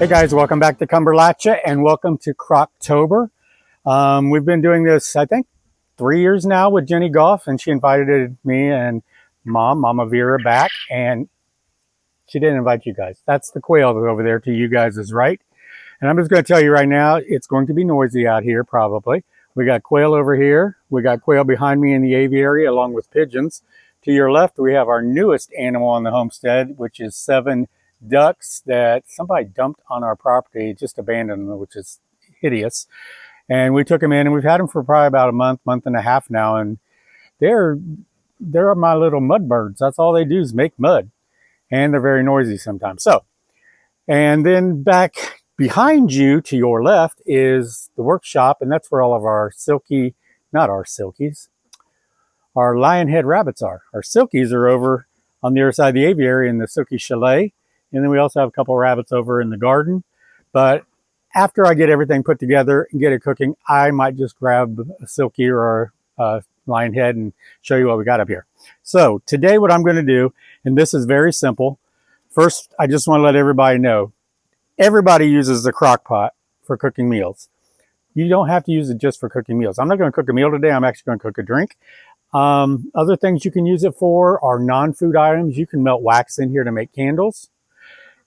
Hey guys, welcome back to Cumberlatchia and welcome to Crocktober. We've been doing this, I think, 3 years now with Jeni Golf, and she invited me and Mama Vera back, and she didn't invite you guys. That's the quail over there to you guys is right. And I'm just going to tell you right now, it's going to be noisy out here probably. We got quail over here. We got quail behind me in the aviary along with pigeons. To your left, we have our newest animal on the homestead, which is 7 ducks that somebody dumped on our property, just abandoned them, which is hideous. And we took them in, and we've had them for probably about a month and a half now, and they're my little mud birds. That's all they do is make mud, and they're very noisy sometimes. So, and then back behind you to your left is the workshop, and that's where all of our our lionhead rabbits are. Our silkies are over on the other side of the aviary in the silky chalet. And then we also have a couple of rabbits over in the garden. But after I get everything put together and get it cooking, I might just grab a silky or a lionhead and show you what we got up here. So today what I'm going to do, and this is very simple. First, I just want to let everybody know, everybody uses the crock pot for cooking meals. You don't have to use it just for cooking meals. I'm not going to cook a meal today. I'm actually going to cook a drink. Other things you can use it for are non-food items. You can melt wax in here to make candles.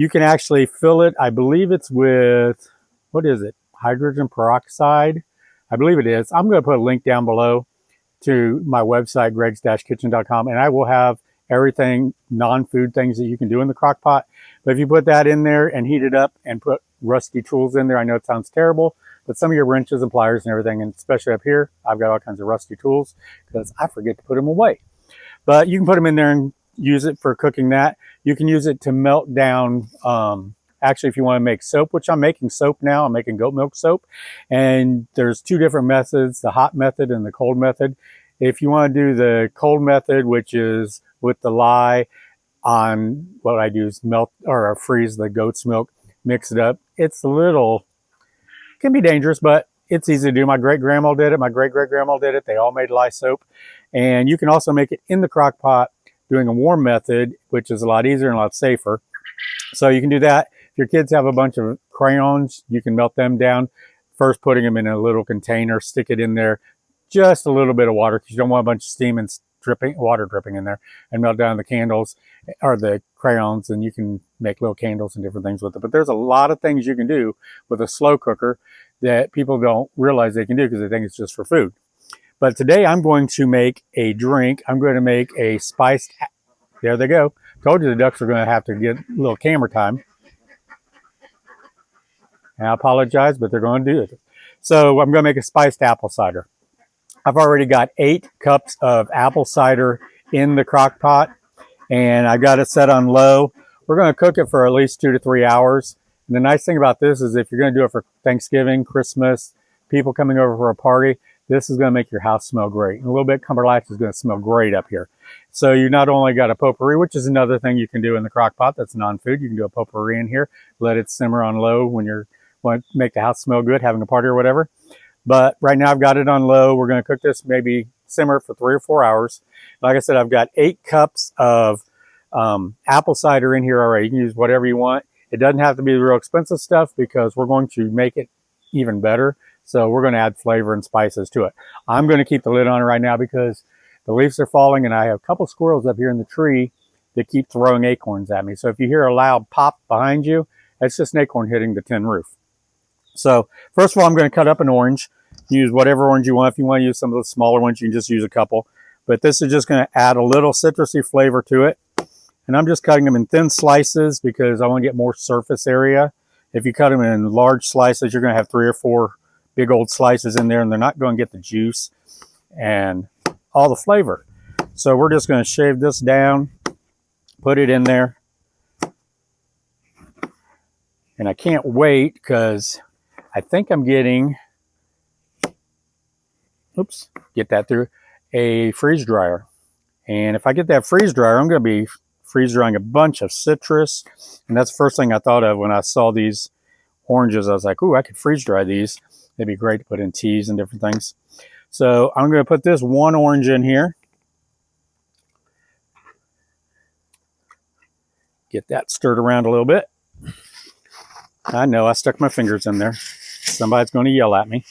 You can actually fill it, I believe it's with, what is it? Hydrogen peroxide? I believe it is. I'm going to put a link down below to my website, gregs-kitchen.com, and I will have everything, non-food things that you can do in the crock pot. But if you put that in there and heat it up and put rusty tools in there, I know it sounds terrible, but some of your wrenches and pliers and everything, and especially up here, I've got all kinds of rusty tools because I forget to put them away. But you can put them in there and use it for cooking that. You can use it to melt down, actually, if you want to make soap, which I'm making soap now. I'm making goat milk soap. And there's 2 different methods, the hot method and the cold method. If you want to do the cold method, which is with the lye on, what I do is melt or freeze the goat's milk, mix it up. It's a little, can be dangerous, but it's easy to do. My great-grandma did it. My great-great-grandma did it. They all made lye soap. And you can also make it in the crock pot doing a warm method, which is a lot easier and a lot safer. So you can do that. If your kids have a bunch of crayons, you can melt them down. First, putting them in a little container, stick it in there, just a little bit of water because you don't want a bunch of steam and water dripping in there, and melt down the candles or the crayons, and you can make little candles and different things with it. But there's a lot of things you can do with a slow cooker that people don't realize they can do because they think it's just for food. But today I'm going to make a drink. I'm going to make a spiced, there they go. Told you the ducks are going to have to get a little camera time. And I apologize, but they're going to do it. So I'm going to make a spiced apple cider. I've already got 8 cups of apple cider in the crock pot, and I got it set on low. We're going to cook it for at least 2 to 3 hours. And the nice thing about this is if you're going to do it for Thanksgiving, Christmas, people coming over for a party, this is going to make your house smell great. And a little bit Cumberlachia is going to smell great up here. So you not only got a potpourri, which is another thing you can do in the crock pot that's non-food. You can do a potpourri in here, let it simmer on low when you want to make the house smell good, having a party or whatever. But right now I've got it on low. We're going to cook this, maybe simmer for 3 or 4 hours. Like I said, I've got 8 cups of apple cider in here already. You can use whatever you want. It doesn't have to be the real expensive stuff because we're going to make it even better. So we're going to add flavor and spices to it. I'm going to keep the lid on it right now because the leaves are falling, and I have a couple squirrels up here in the tree that keep throwing acorns at me. So if you hear a loud pop behind you, that's just an acorn hitting the tin roof. So first of all, I'm going to cut up an orange. Use whatever orange you want. If you want to use some of the smaller ones, you can just use a couple. But this is just going to add a little citrusy flavor to it. And I'm just cutting them in thin slices because I want to get more surface area. If you cut them in large slices, you're going to have 3 or 4 big old slices in there, and they're not going to get the juice and all the flavor. So we're just going to shave this down, put it in there. And I can't wait because I think I'm getting, get that through, a freeze dryer. And if I get that freeze dryer, I'm going to be freeze drying a bunch of citrus. And that's the first thing I thought of when I saw these oranges. I was like, ooh, I could freeze dry these. It'd be great to put in teas and different things. So I'm going to put this 1 orange in here. Get that stirred around a little bit. I know I stuck my fingers in there. Somebody's going to yell at me.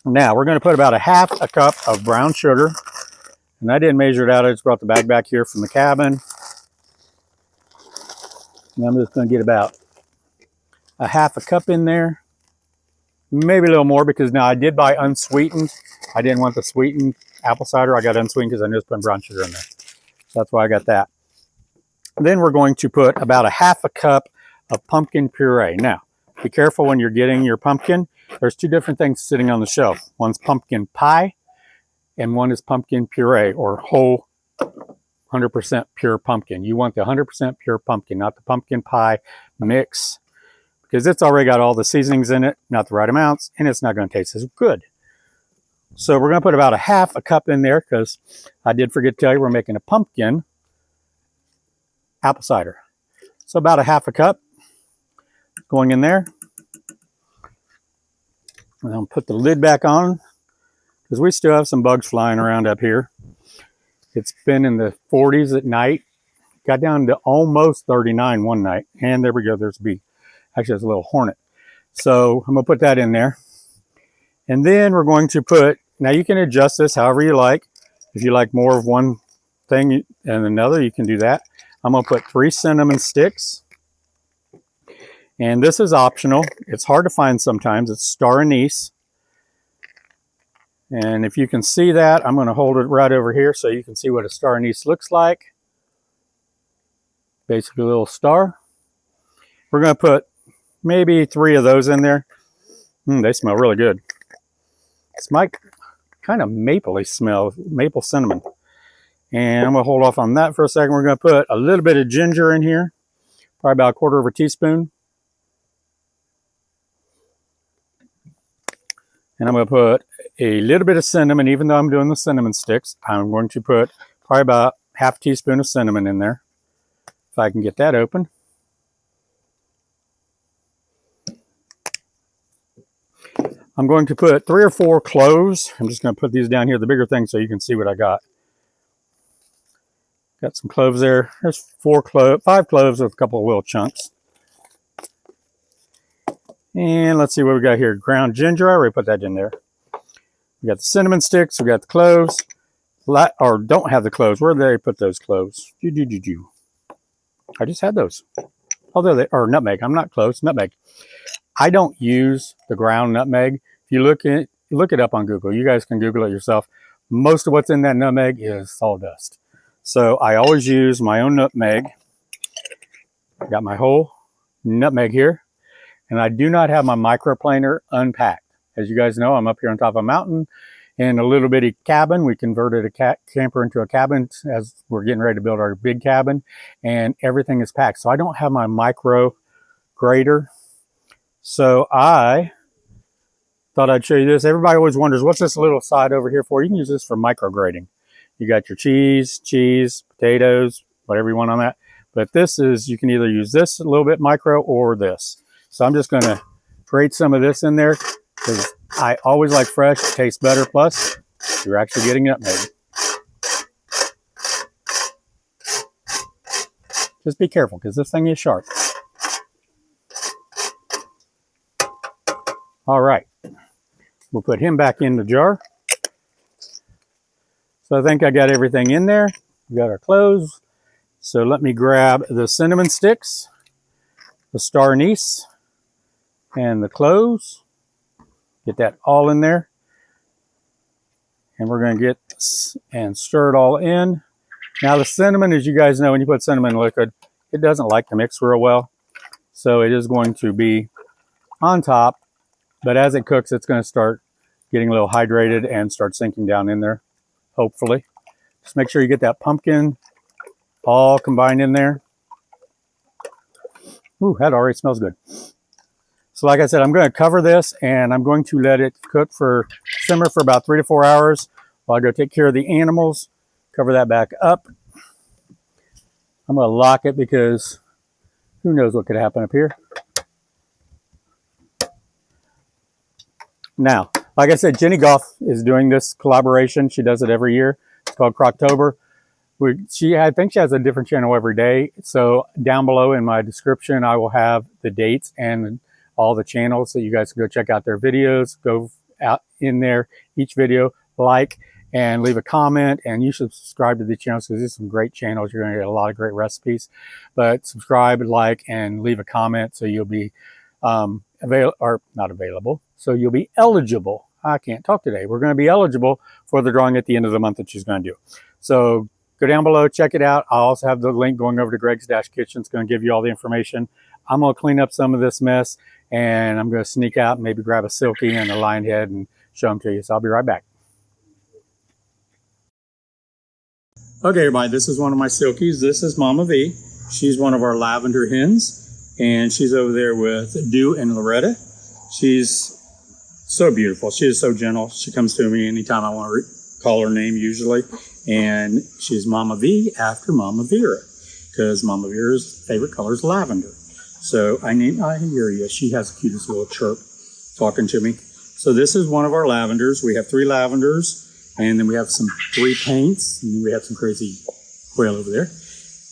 Now we're going to put about a half a cup of brown sugar. And I didn't measure it out. I just brought the bag back here from the cabin. And I'm just going to get about a half a cup in there. Maybe a little more because now I did buy unsweetened. I didn't want the sweetened apple cider. I got unsweetened because I knew I was putting brown sugar in there. So that's why I got that. Then we're going to put about a half a cup of pumpkin puree. Now, be careful when you're getting your pumpkin. There's two different things sitting on the shelf. One's pumpkin pie and one is pumpkin puree or whole 100% pure pumpkin. You want the 100% pure pumpkin, not the pumpkin pie mix, because it's already got all the seasonings in it, not the right amounts, and it's not going to taste as good. So we're going to put about a half a cup in there because I did forget to tell you we're making a pumpkin apple cider. So about a half a cup going in there. And I'll put the lid back on because we still have some bugs flying around up here. It's been in the 40s at night. Got down to almost 39 one night. And there we go, there's a bee. Actually, it's a little hornet. So I'm going to put that in there. And then we're going to put, now you can adjust this however you like. If you like more of one thing and another, you can do that. I'm going to put 3 cinnamon sticks. And this is optional. It's hard to find sometimes. It's star anise. And if you can see that, I'm going to hold it right over here so you can see what a star anise looks like. Basically a little star. We're going to put maybe 3 of those in there. They smell really good. It's my kind of mapley smell, maple cinnamon. And I'm going to hold off on that for a second. We're going to put a little bit of ginger in here. Probably about 1/4 teaspoon. And I'm going to put a little bit of cinnamon. Even though I'm doing the cinnamon sticks, I'm going to put probably about 1/2 teaspoon of cinnamon in there. If I can get that open. I'm going to put 3 or 4 cloves. I'm just going to put these down here, the bigger thing, so you can see what I got. Got some cloves there. There's 5 cloves with a couple of little chunks. And let's see what we got here. Ground ginger. I already put that in there. We got the cinnamon sticks. We got the cloves. Or don't have the cloves. Where did they put those cloves? I just had those. Oh, there they are. Nutmeg. I'm not close. Nutmeg. I don't use the ground nutmeg. If you look it up on Google. You guys can Google it yourself. Most of what's in that nutmeg is sawdust. So I always use my own nutmeg. I got my whole nutmeg here. And I do not have my microplaner unpacked. As you guys know, I'm up here on top of a mountain in a little bitty cabin. We converted a camper into a cabin as we're getting ready to build our big cabin. And everything is packed. So I don't have my micro grater. So I thought I'd show you this. Everybody always wonders, what's this little side over here for? You can use this for micro grating. You got your cheese, potatoes, whatever you want on that. But this is, you can either use this a little bit micro or this. So I'm just going to grate some of this in there because I always like fresh. It tastes better. Plus, you're actually getting nutmeg. Just be careful because this thing is sharp. All right. We'll put him back in the jar. So I think I got everything in there. We got our cloves. So let me grab the cinnamon sticks, the star anise, and the cloves. Get that all in there. And we're going to get this and stir it all in. Now the cinnamon, as you guys know, when you put cinnamon in liquid, it doesn't like to mix real well. So it is going to be on top. But as it cooks, it's going to start getting a little hydrated and start sinking down in there, hopefully. Just make sure you get that pumpkin all combined in there. Ooh, that already smells good. So like I said, I'm going to cover this and I'm going to let it simmer for about 3 to 4 hours while I go take care of the animals. Cover that back up. I'm going to lock it because who knows what could happen up here. Now, like I said, Jeni is doing this collaboration. She does it every year. It's called Crocktober. I think she has a different channel every day. So down below in my description, I will have the dates and all the channels so you guys can go check out their videos. Go out in there, each video, like and leave a comment, and you should subscribe to the channel because there's some great channels. You're going to get a lot of great recipes. But subscribe, like, and leave a comment so you'll be not available. So you'll be eligible. I can't talk today. We're going to be eligible for the drawing at the end of the month that she's going to do. So go down below, check it out. I'll also have the link going over to Greg's Kitchen. It's going to give you all the information. I'm going to clean up some of this mess, and I'm going to sneak out and maybe grab a silky and a lion head and show them to you. So I'll be right back. Okay, everybody, this is one of my silkies. This is Mama V. She's one of our lavender hens, and she's over there with Dew and Loretta. She's so beautiful. She is so gentle. She comes to me anytime I want to call her name usually. And she's Mama V after Mama Vera, because Mama Vera's favorite color is lavender. So I hear you. She has the cutest little chirp talking to me. So this is one of our lavenders. We have 3 lavenders, and then we have 3 paints, and then we have some crazy quail over there.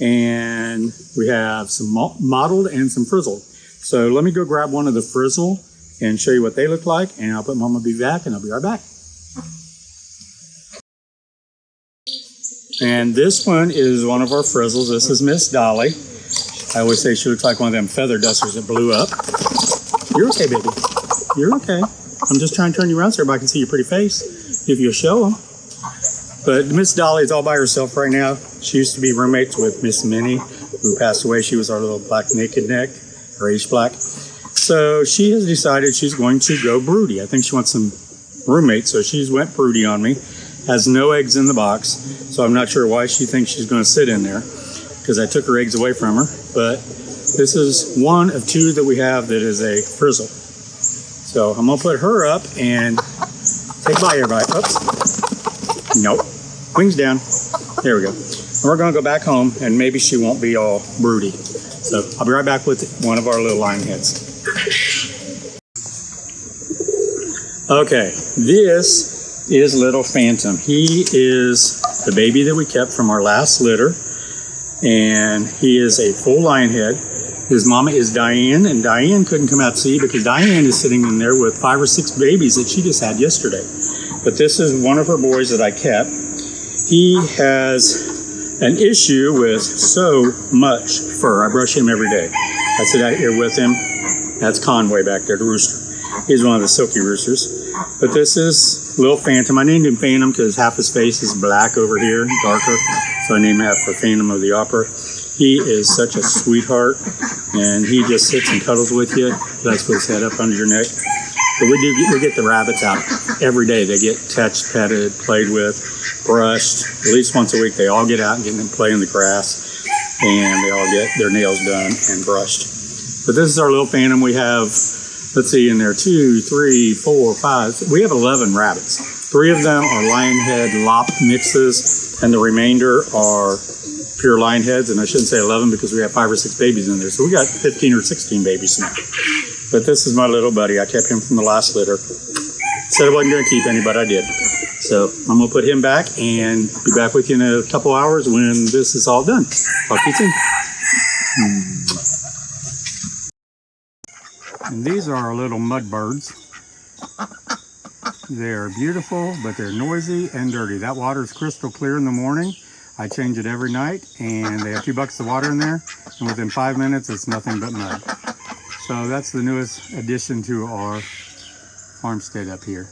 And we have some mottled and some frizzled. So let me go grab one of the frizzle and show you what they look like, and I'll put Mama V back, and I'll be right back. And this one is one of our frizzles. This is Miss Dolly. I always say she looks like one of them feather dusters that blew up. You're okay, baby. You're okay. I'm just trying to turn you around so everybody can see your pretty face if you'll show them. But Miss Dolly is all by herself right now. She used to be roommates with Miss Minnie, who passed away. She was our little black naked neck, or Irish black. So she has decided she's going to go broody. I think she wants some roommates, so she's went broody on me. Has no eggs in the box, so I'm not sure why she thinks she's going to sit in there, because I took her eggs away from her. But this is one of 2 that we have that is a frizzle. So I'm going to put her up and say bye, everybody. Oops. Nope. Wings down. There we go. And we're going to go back home, and maybe she won't be all broody. So I'll be right back with one of our little lion heads. Okay, this is Little Phantom. He is the baby that we kept from our last litter, and he is a full lion head. His mama is Diane, and Diane couldn't come out to see because Diane is sitting in there with 5 or 6 babies that she just had yesterday. But this is one of her boys that I kept. He has an issue with so much fur. I brush him every day. I sit out here with him. That's Conway back there, the rooster. He's one of the silky roosters. But this is Little Phantom. I named him Phantom because half his face is black over here, darker. So I named him after Phantom of the Opera. He is such a sweetheart, and he just sits and cuddles with you. Let's put his head up under your neck. But we get the rabbits out every day. They get touched, petted, played with, brushed. At least once a week, they all get out and get them play in the grass, and they all get their nails done and brushed. But this is our Little Phantom. We have, let's see, in there 2, 3, 4, 5. We have 11 rabbits. 3 of them are lion head lop mixes, and the remainder are pure lion heads. And I shouldn't say 11 because we have 5 or 6 babies in there. So we got 15 or 16 babies now. But this is my little buddy. I kept him from the last litter. Said I wasn't going to keep any, but I did. So I'm going to put him back and be back with you in a couple hours when this is all done. Talk to you soon. And these are our little mud birds. They're beautiful, but they're noisy and dirty. That water is crystal clear in the morning. I change it every night, and they have 2 buckets of water in there, and within 5 minutes, it's nothing but mud. So that's the newest addition to our farmstead up here.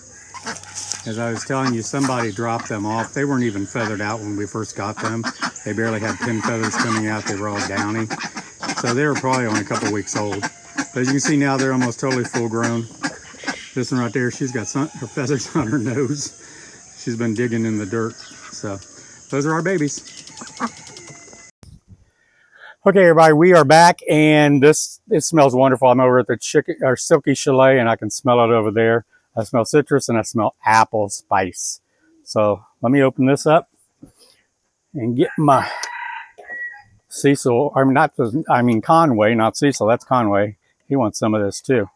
As I was telling you, somebody dropped them off. They weren't even feathered out when we first got them. They barely had pin feathers coming out. They were all downy. So they were probably only a couple weeks old. But as you can see now, they're almost totally full grown. This one right there, she's got her feathers on her nose. She's been digging in the dirt. So those are our babies. Okay, everybody, we are back, and it smells wonderful. I'm over at the Silky Chalet, and I can smell it over there. I smell citrus, and I smell apple spice. So let me open this up and get my Cecil. I mean Conway, not Cecil. That's Conway. He wants some of this too.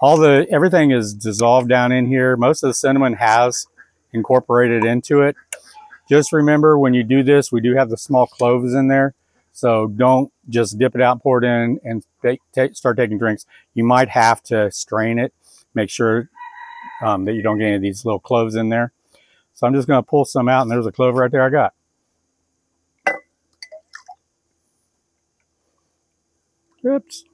Everything is dissolved down in here. Most of the cinnamon has incorporated into it. Just remember when you do this, we do have the small cloves in there. So don't just dip it out, pour it in, and start taking drinks. You might have to strain it. Make sure that you don't get any of these little cloves in there. So I'm just going to pull some out, and there's a clove right there I got. Oops.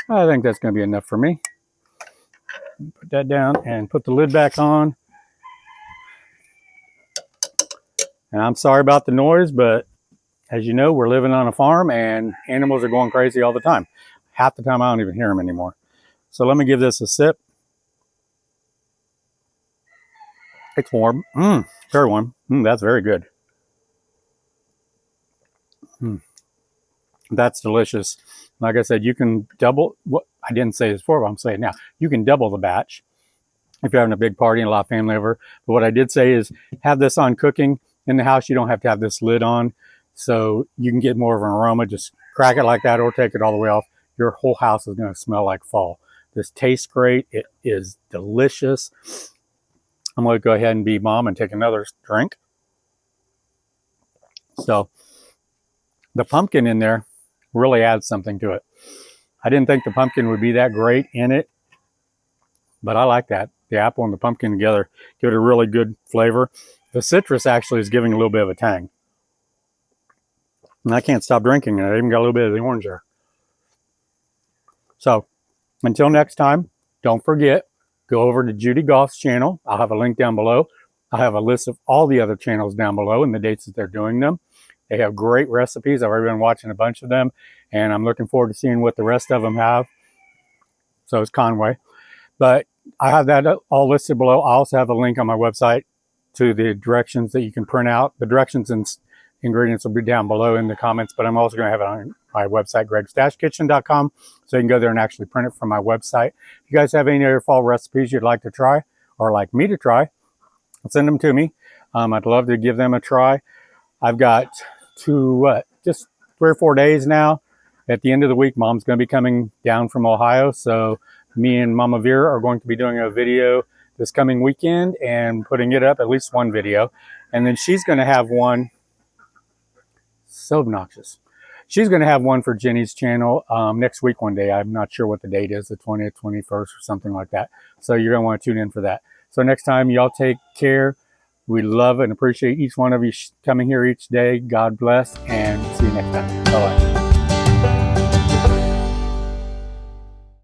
I think that's going to be enough for me. Put that down and put the lid back on. And I'm sorry about the noise, but as you know, we're living on a farm and animals are going crazy all the time. Half the time I don't even hear them anymore. So let me give this a sip. It's warm. Very warm. That's very good. That's delicious. Like I said, you can double, what I didn't say this before, but I'm saying now, you can double the batch if you're having a big party and a lot of family over. But what I did say is have this on cooking in the house. You don't have to have this lid on, so you can get more of an aroma. Just crack it like that or take it all the way off. Your whole house is going to smell like fall. This tastes great. It is delicious. I'm going to go ahead and be mom and take another drink. So the pumpkin in there really adds something to it. I didn't think the pumpkin would be that great in it, but I like that. The apple and the pumpkin together give it a really good flavor. The citrus actually is giving a little bit of a tang. And I can't stop drinking it. I even got a little bit of the orange there. So until next time, don't forget, go over to Judy Goff's channel. I'll have a link down below. I'll have a list of all the other channels down below and the dates that they're doing them. They have great recipes. I've already been watching a bunch of them, and I'm looking forward to seeing what the rest of them have. So is Conway. But I have that all listed below. I also have a link on my website to the directions that you can print out. The directions and ingredients will be down below in the comments, but I'm also going to have it on my website, gregs-kitchen.com, so you can go there and actually print it from my website. If you guys have any other fall recipes you'd like to try or like me to try, send them to me. I'd love to give them a try. I've got just 3 or 4 days now. At the end of the week, Mom's going to be coming down from Ohio, so me and Mama Vera are going to be doing a video this coming weekend and putting it up, at least one video. And then she's going to have one, so obnoxious. She's going to have one for Jeni's channel next week one day. I'm not sure what the date is, the 20th, 21st, or something like that. So you're going to want to tune in for that. So next time, y'all take care. We love and appreciate each one of you coming here each day. God bless, and see you next time. Bye-bye.